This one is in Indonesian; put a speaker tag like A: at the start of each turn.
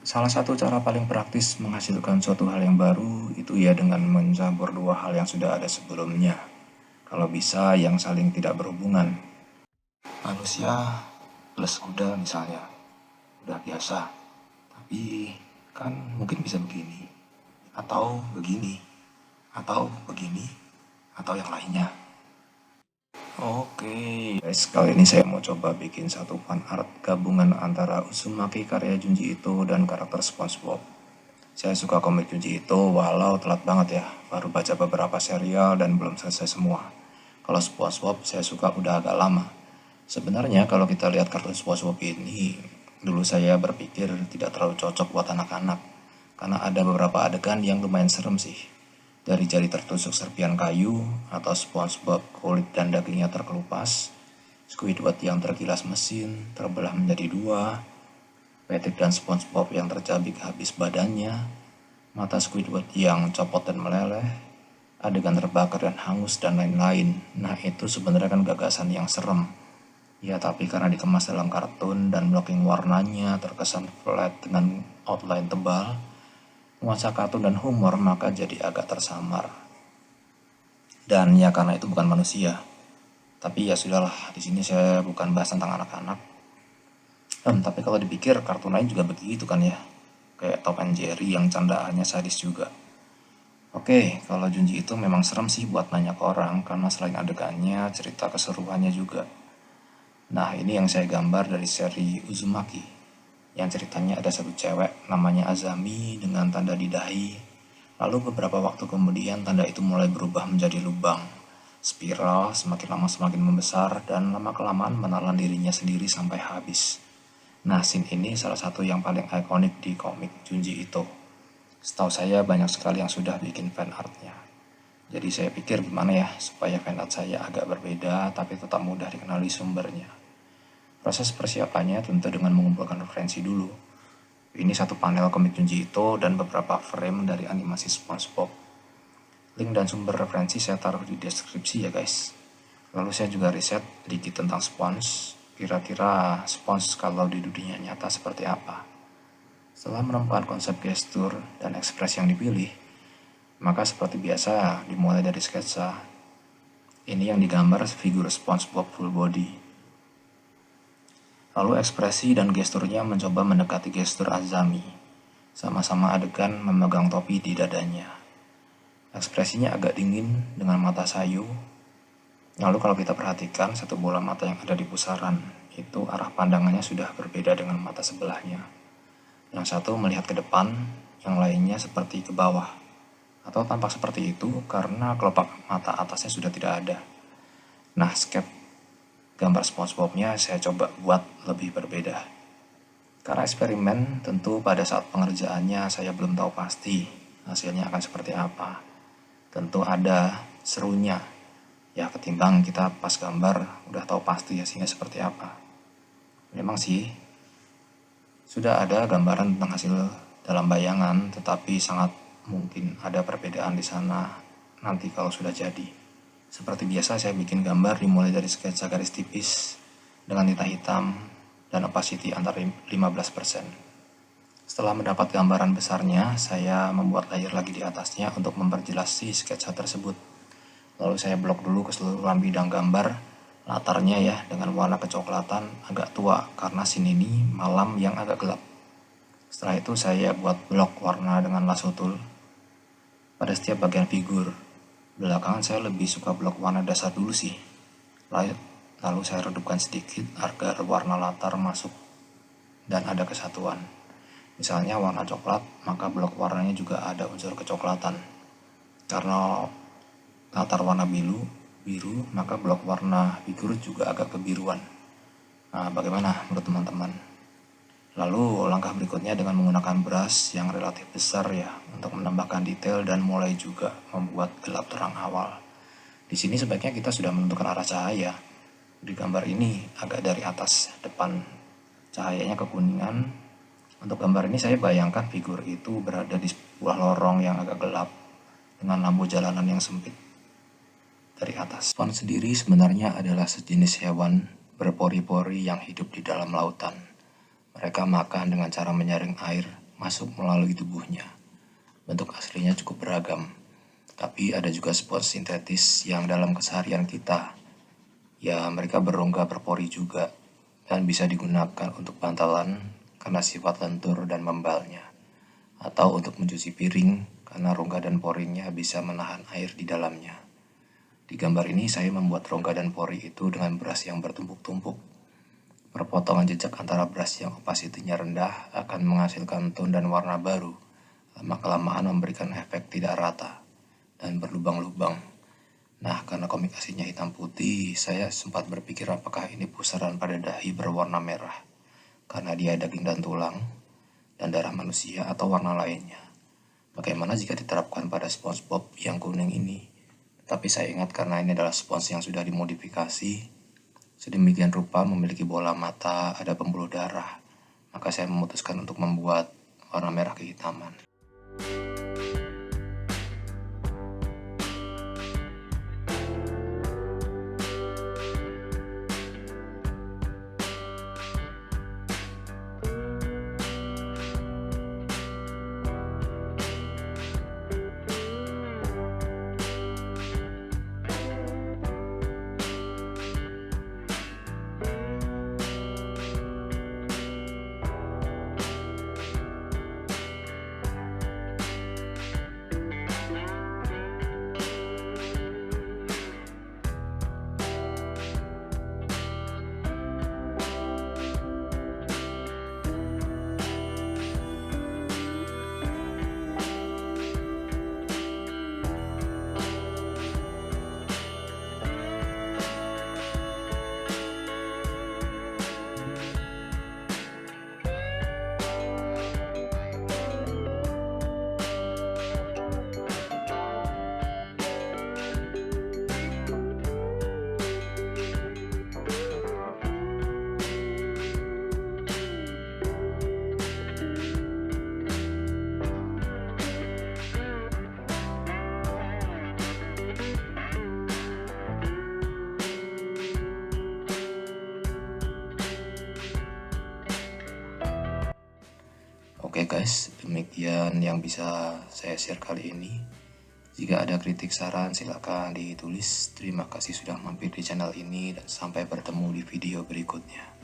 A: Salah satu cara paling praktis menghasilkan suatu hal yang baru itu ya dengan mencampur dua hal yang sudah ada sebelumnya. Kalau bisa yang saling tidak berhubungan. Manusia plus kuda misalnya, udah biasa. Tapi kan mungkin bisa begini, atau begini, atau begini, atau yang lainnya. Oke, guys, kali ini saya mau coba bikin satu fan art gabungan antara Uzumaki karya Junji Ito dan karakter SpongeBob. Saya suka komik Junji Ito walau telat banget ya, baru baca beberapa serial dan belum selesai semua. Kalau SpongeBob saya suka udah agak lama. Sebenarnya kalau kita lihat kartun SpongeBob ini, dulu saya berpikir tidak terlalu cocok buat anak-anak. Karena ada beberapa adegan yang lumayan serem sih. Dari jari tertusuk serpian kayu, atau SpongeBob kulit dan dagingnya terkelupas, Squidward yang tergilas mesin, terbelah menjadi dua, Patrick dan SpongeBob yang tercabik habis badannya, mata Squidward yang copot dan meleleh, adegan terbakar dan hangus dan lain-lain. Nah itu sebenarnya kan gagasan yang serem. Ya tapi karena dikemas dalam kartun dan blocking warnanya terkesan flat dengan outline tebal, nuansa kartun dan humor maka jadi agak tersamar. Dan ya karena itu bukan manusia. Tapi ya sudahlah, di sini saya bukan bahas tentang anak-anak. Tapi kalau dipikir kartun lain juga begitu kan ya. Kayak Tom and Jerry yang candaannya sadis juga. Oke, kalau Junji itu memang serem sih buat banyak orang karena selain adegannya, cerita keseruannya juga. Nah, ini yang saya gambar dari seri Uzumaki. Yang ceritanya ada satu cewek namanya Azami dengan tanda di dahi. Lalu beberapa waktu kemudian tanda itu mulai berubah menjadi lubang. Spiral semakin lama semakin membesar dan lama-kelamaan menelan dirinya sendiri sampai habis. Nah, scene ini salah satu yang paling ikonik di komik Junji Ito. Setahu saya banyak sekali yang sudah bikin fan artnya. Jadi saya pikir gimana ya supaya fan art saya agak berbeda tapi tetap mudah dikenali sumbernya. Proses persiapannya tentu dengan mengumpulkan referensi dulu. Ini satu panel komik Junji Ito dan beberapa frame dari animasi SpongeBob. Link dan sumber referensi saya taruh di deskripsi ya guys. Lalu saya juga riset sedikit tentang Sponge. Kira-kira Sponge kalau di dunia nyata seperti apa. Setelah menemukan konsep gestur dan ekspresi yang dipilih, maka seperti biasa dimulai dari sketsa. Ini yang digambar figur SpongeBob full body. Lalu ekspresi dan gesturnya mencoba mendekati gestur Azami. Sama-sama adegan memegang topi di dadanya. Ekspresinya agak dingin dengan mata sayu. Lalu kalau kita perhatikan satu bola mata yang ada di pusaran, itu arah pandangannya sudah berbeda dengan mata sebelahnya. Yang satu melihat ke depan, yang lainnya seperti ke bawah. Atau tampak seperti itu karena kelopak mata atasnya sudah tidak ada. Nah, sketch gambar SpongeBob-nya saya coba buat lebih berbeda. Karena eksperimen, tentu pada saat pengerjaannya saya belum tahu pasti hasilnya akan seperti apa. Tentu ada serunya, ya ketimbang kita pas gambar udah tahu pasti hasilnya seperti apa. Memang sih, sudah ada gambaran tentang hasil dalam bayangan, tetapi sangat mungkin ada perbedaan di sana nanti kalau sudah jadi. Seperti biasa saya bikin gambar dimulai dari sketsa garis tipis dengan tinta hitam dan opacity antara 15%. Setelah mendapat gambaran besarnya, saya membuat layer lagi di atasnya untuk memperjelas si sketsa tersebut. Lalu saya blok dulu keseluruhan bidang gambar, latarnya ya dengan warna kecoklatan agak tua karena scene ini malam yang agak gelap. Setelah itu saya buat blok warna dengan lasso tool pada setiap bagian figur. Belakangan saya lebih suka blok warna dasar dulu sih. Lalu saya redupkan sedikit agar warna latar masuk dan ada kesatuan. Misalnya warna coklat, maka blok warnanya juga ada unsur kecoklatan. Karena latar warna biru, maka blok warna figur juga agak kebiruan. Nah, bagaimana menurut teman-teman? Lalu langkah berikutnya dengan menggunakan brush yang relatif besar ya untuk menambahkan detail dan mulai juga membuat gelap terang awal. Di sini sebaiknya kita sudah menentukan arah cahaya. Di gambar ini agak dari atas depan cahayanya kekuningan. Untuk gambar ini saya bayangkan figur itu berada di sebuah lorong yang agak gelap dengan lampu jalanan yang sempit dari atas. Swan sendiri sebenarnya adalah sejenis hewan berpori-pori yang hidup di dalam lautan. Mereka makan dengan cara menyaring air masuk melalui tubuhnya. Bentuk aslinya cukup beragam, tapi ada juga spons sintetis yang dalam keseharian kita. Ya, mereka berongga berpori juga dan bisa digunakan untuk bantalan karena sifat lentur dan membalnya, atau untuk mencuci piring karena rongga dan porinya bisa menahan air di dalamnya. Di gambar ini saya membuat rongga dan pori itu dengan beras yang bertumpuk-tumpuk. Perpotongan jejak antara beras yang opacity-nya rendah akan menghasilkan tone dan warna baru. Lama-kelamaan memberikan efek tidak rata dan berlubang-lubang. Nah, karena komik aslinya hitam putih, saya sempat berpikir apakah ini pusaran pada dahi berwarna merah karena dia daging dan tulang dan darah manusia atau warna lainnya. Bagaimana jika diterapkan pada SpongeBob yang kuning ini? Tapi saya ingat karena ini adalah spons yang sudah dimodifikasi, sedemikian rupa memiliki bola mata, ada pembuluh darah, maka saya memutuskan untuk membuat warna merah kehitaman. Oke guys, demikian yang bisa saya share kali ini. Jika ada kritik saran silakan ditulis. Terima kasih sudah mampir di channel ini dan sampai bertemu di video berikutnya.